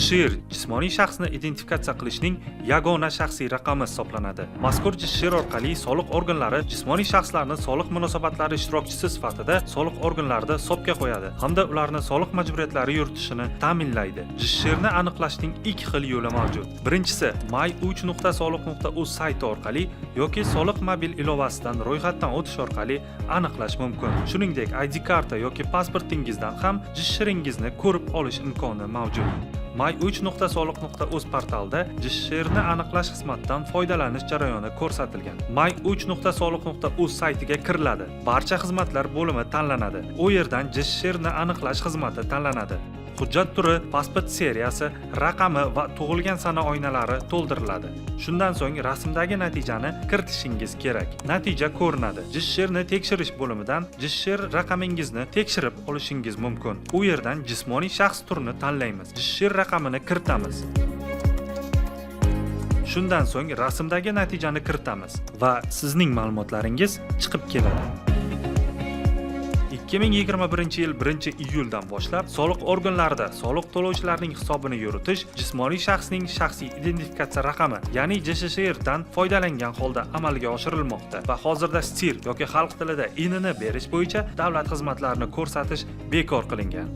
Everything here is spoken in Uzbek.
JSHR jismoniy shaxsni identifikatsiya qilishning yagona shaxsiy raqami hisoblanadi. Mazkur JSHR orqali soliq organlari jismoniy shaxslarni soliq munosabatlari ishtirokchisi sifatida soliq organlarida hisobga qo'yadi hamda ularni soliq majburiyatlari yuritishini ta'minlaydi. JSHRni aniqlashning ikki xil yo'li mavjud. Birinchisi, my3.soliq.uz sayti orqali yoki soliq mobil ilovasidan ro'yxatdan o'tish orqali aniqlash mumkin. Shuningdek, ID karta yoki pasportingizdan ham JSHRingizni ko'rib olish imkoni mavjud. my3.soliq.uz portalida JSHRni aniqlash xizmatidan foydalanish jarayoni ko'rsatilgan. my3.soliq.uz saytiga kiriladi. Barcha xizmatlar bo'limi tanlanadi. U yerdan JSHRni aniqlash xizmati tanlanadi. Hujjat turi, pasport seriyasi, raqami va tug'ilgan sana oynalari to'ldiriladi. Shundan so'ng rasmdagi natijani kiritishingiz kerak. Natija ko'rinadi. JSHRni tekshirish bo'limidan JSHR raqamingizni tekshirib olishingiz mumkin. U yerdan jismoniy shaxs turini tanlaymiz. JSHR raqamini kiritamiz. Shundan so'ng rasmdagi natijani kiritamiz va sizning ma'lumotlaringiz chiqib keladi. 2021-yil 1-iyuldan boshlab soliq organlarida soliq to'lovchilarning hisobini yuritish jismoniy shaxsning shaxsiy identifikatsiya raqami, ya'ni JSHR dan foydalangan holda amalga oshirilmoqda va hozirda STIR yoki xalq tilida INini berish bo'yicha davlat xizmatlarini ko'rsatish bekor qilingan.